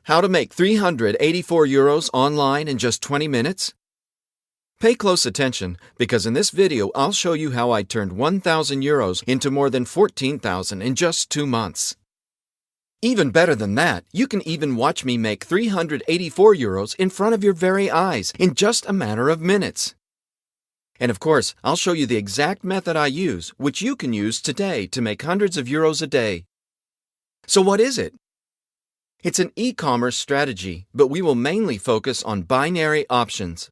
How to make 384 euros online in just 20 minutes? Pay close attention because in this video I'll show you how I turned 1,000 euros into more than 14,000 in just 2 months. Even better than that, you can even watch me make 384 euros in front of your very eyes in just a matter of minutes. And of course, I'll show you the exact method I use, which you can use today to make hundreds of euros a day. So what is it? It's an e-commerce strategy, but we will mainly focus on binary options.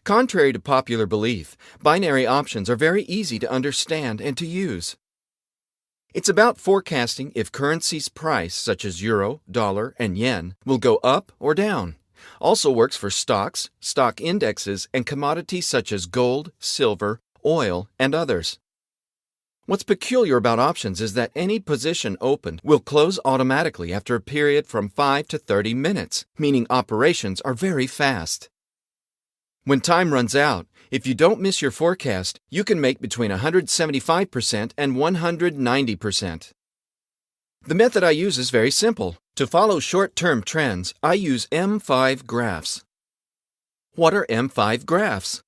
Contrary to popular belief, binary options are very easy to understand and to use. It's about forecasting if currency's price, such as euro, dollar, and yen, will go up or down. Also works for stocks, stock indexes, and commodities such as gold, silver, oil, and others. What's peculiar about options is that any position opened will close automatically after a period from 5 to 30 minutes, meaning operations are very fast. When time runs out, if you don't miss your forecast, you can make between 175% and 190%. The method I use is very simple. To follow short-term trends, I use M5 graphs. What are M5 graphs?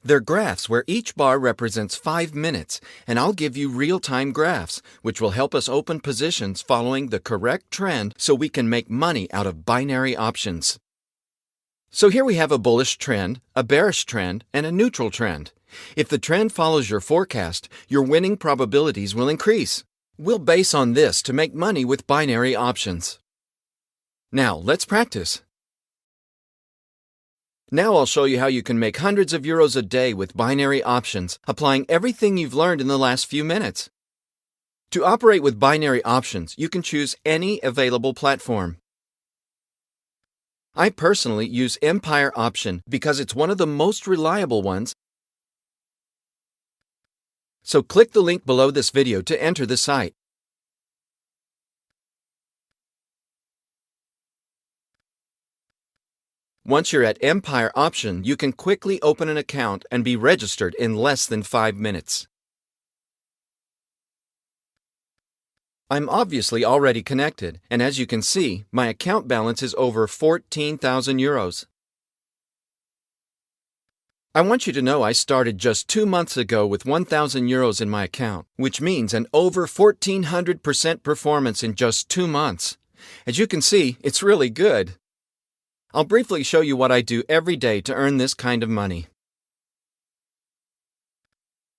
They're graphs where each bar represents 5 minutes, and I'll give you real-time graphs, which will help us open positions following the correct trend so we can make money out of binary options. So here we have a bullish trend, a bearish trend, and a neutral trend. If the trend follows your forecast, your winning probabilities will increase. We'll base on this to make money with binary options. Now, let's practice. Now I'll show you how you can make hundreds of euros a day with binary options, applying everything you've learned in the last few minutes. To operate with binary options, you can choose any available platform. I personally use Empire Option because it's one of the most reliable ones. So click the link below this video to enter the site. Once you're at Empire Option, you can quickly open an account and be registered in less than 5 minutes. I'm obviously already connected, and as you can see, my account balance is over 14,000 euros. I want you to know I started just 2 months ago with 1,000 euros in my account, which means an over 1,400% performance in just 2 months. As you can see, it's really good. I'll briefly show you what I do every day to earn this kind of money.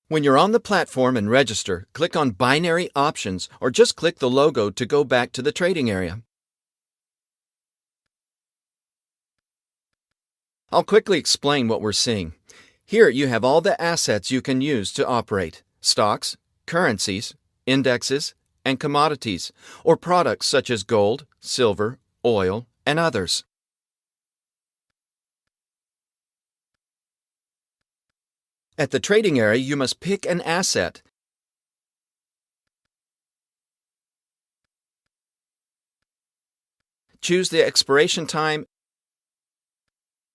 When you're on the platform and register, click on Binary Options or just click the logo to go back to the trading area. I'll quickly explain what we're seeing. Here you have all the assets you can use to operate: stocks, currencies, indexes, and commodities, or products such as gold, silver, oil, and others. At the trading area, you must pick an asset. Choose the expiration time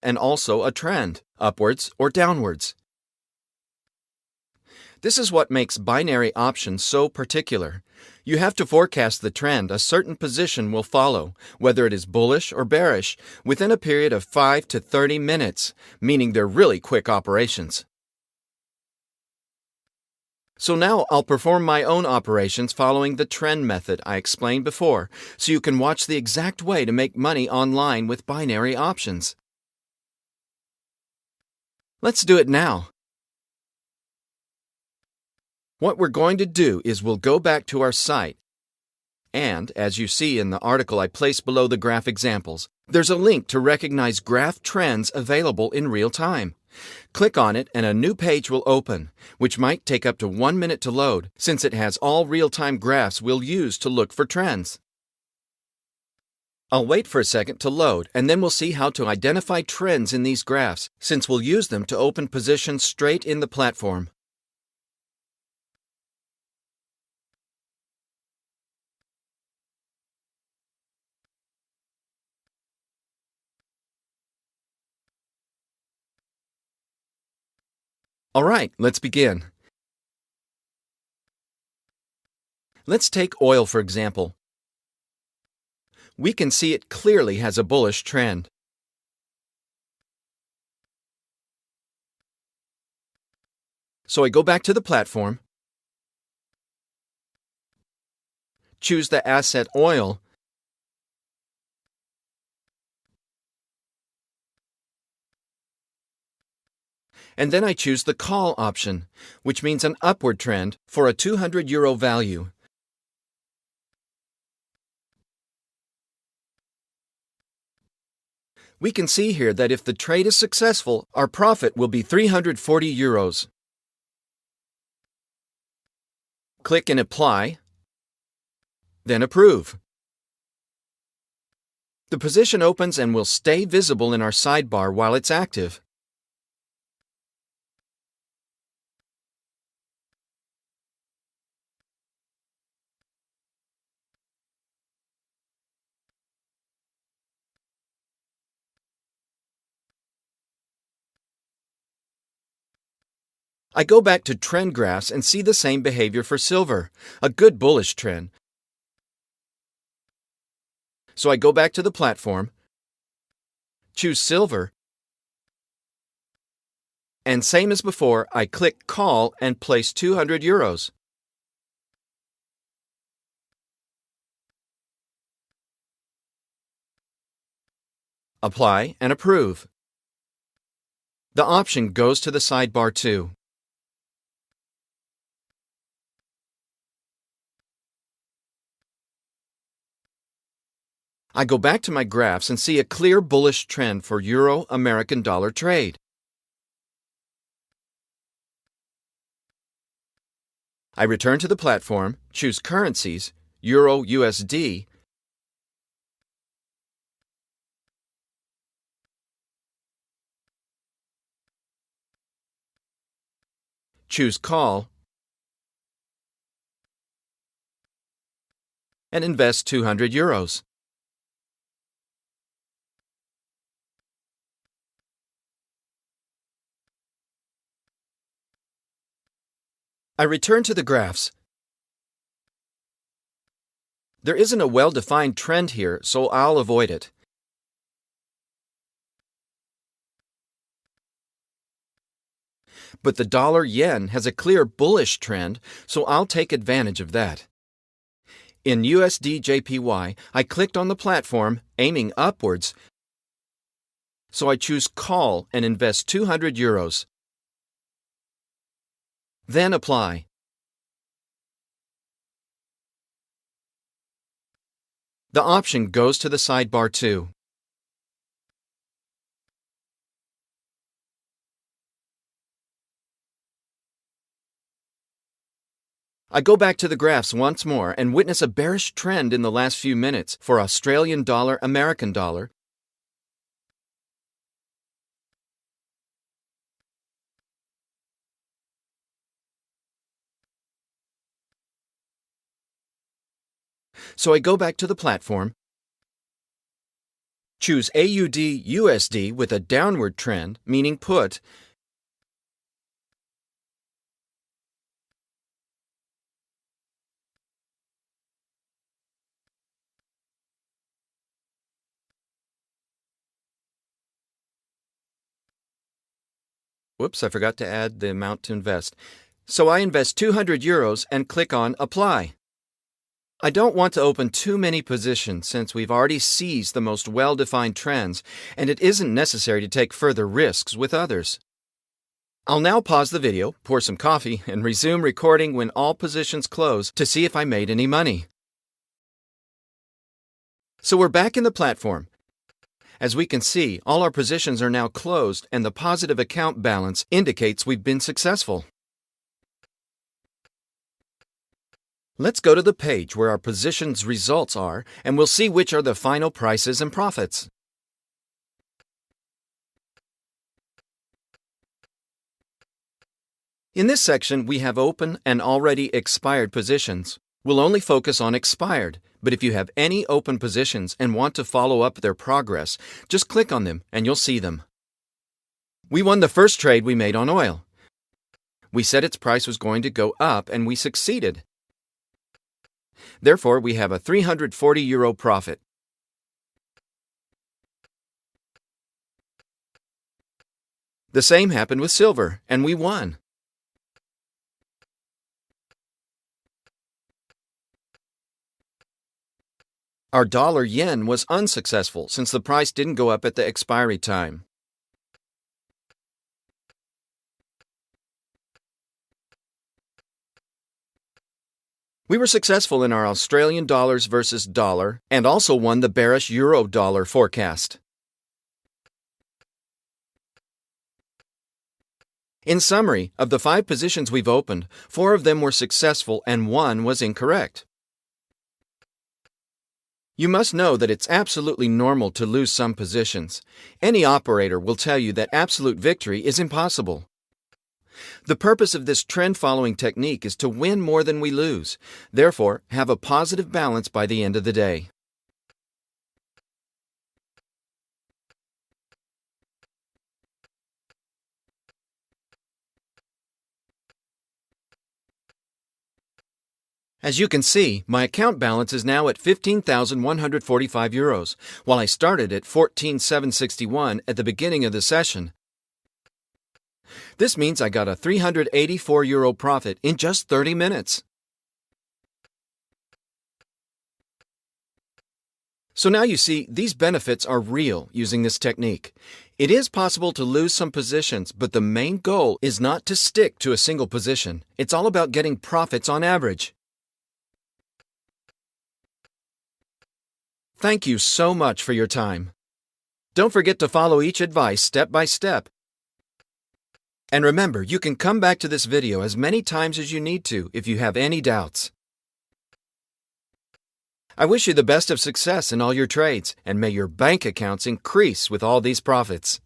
and also a trend, upwards or downwards. This is what makes binary options so particular. You have to forecast the trend a certain position will follow, whether it is bullish or bearish, within a period of 5 to 30 minutes, meaning they're really quick operations. So now I'll perform my own operations following the trend method I explained before, so you can watch the exact way to make money online with binary options. Let's do it now. What we're going to do is we'll go back to our site, and as you see in the article I placed below the graph examples, there's a link to recognize graph trends available in real time. Click on it and a new page will open, which might take up to 1 minute to load since it has all real-time graphs we'll use to look for trends. I'll wait for a second to load and then we'll see how to identify trends in these graphs since we'll use them to open positions straight in the platform. All right, let's begin. Let's take oil for example. we can see it clearly has a bullish trend. So I go back to the platform, choose the asset oil, and then I choose the call option, which means an upward trend for a €200 value. We can see here that if the trade is successful, our profit will be €340. Click and apply, then approve. The position opens and will stay visible in our sidebar while it's active. I go back to trend graphs and see the same behavior for silver, a good bullish trend. So I go back to the platform, choose silver, and same as before, I click call and place €200. Apply and approve. The option goes to the sidebar too. I go back to my graphs and see a clear bullish trend for Euro-American dollar trade. I return to the platform, choose currencies, Euro-USD, choose call, and invest €200. I return to the graphs. There isn't a well-defined trend here, so I'll avoid it. But the dollar-yen has a clear bullish trend, so I'll take advantage of that. In USD/JPY, I clicked on the platform, aiming upwards, so I choose call and invest €200. Then apply. The option goes to the sidebar too. I go back to the graphs once more and witness a bearish trend in the last few minutes for Australian dollar, American dollar, so I go back to the platform, choose AUD/USD with a downward trend, meaning put, whoops, I forgot to add the amount to invest. So I invest €200 and click on Apply. I don't want to open too many positions since we've already seized the most well-defined trends, and it isn't necessary to take further risks with others. I'll now pause the video, pour some coffee, and resume recording when all positions close to see if I made any money. So we're back in the platform. As we can see, all our positions are now closed and the positive account balance indicates we've been successful. Let's go to the page where our positions results are and we'll see which are the final prices and profits. In this section, we have open and already expired positions. We'll only focus on expired, but if you have any open positions and want to follow up their progress, just click on them and you'll see them. We won the first trade we made on oil. We said its price was going to go up and we succeeded. Therefore, we have a €340 profit. The same happened with silver, and we won. Our dollar-yen was unsuccessful since the price didn't go up at the expiry time. We were successful in our Australian dollars versus dollar and also won the bearish euro-dollar forecast. In summary, of the 5 positions we've opened, 4 of them were successful and 1 was incorrect. You must know that it's absolutely normal to lose some positions. Any operator will tell you that absolute victory is impossible. The purpose of this trend-following technique is to win more than we lose. Therefore, have a positive balance by the end of the day. As you can see, my account balance is now at 15,145 euros, while I started at 14,761 at the beginning of the session. This means I got a 384 euro profit in just 30 minutes. So now you see, these benefits are real using this technique. It is possible to lose some positions, but the main goal is not to stick to a single position. It's all about getting profits on average. Thank you so much for your time. Don't forget to follow each advice step by step. And remember, you can come back to this video as many times as you need to if you have any doubts. I wish you the best of success in all your trades, and may your bank accounts increase with all these profits.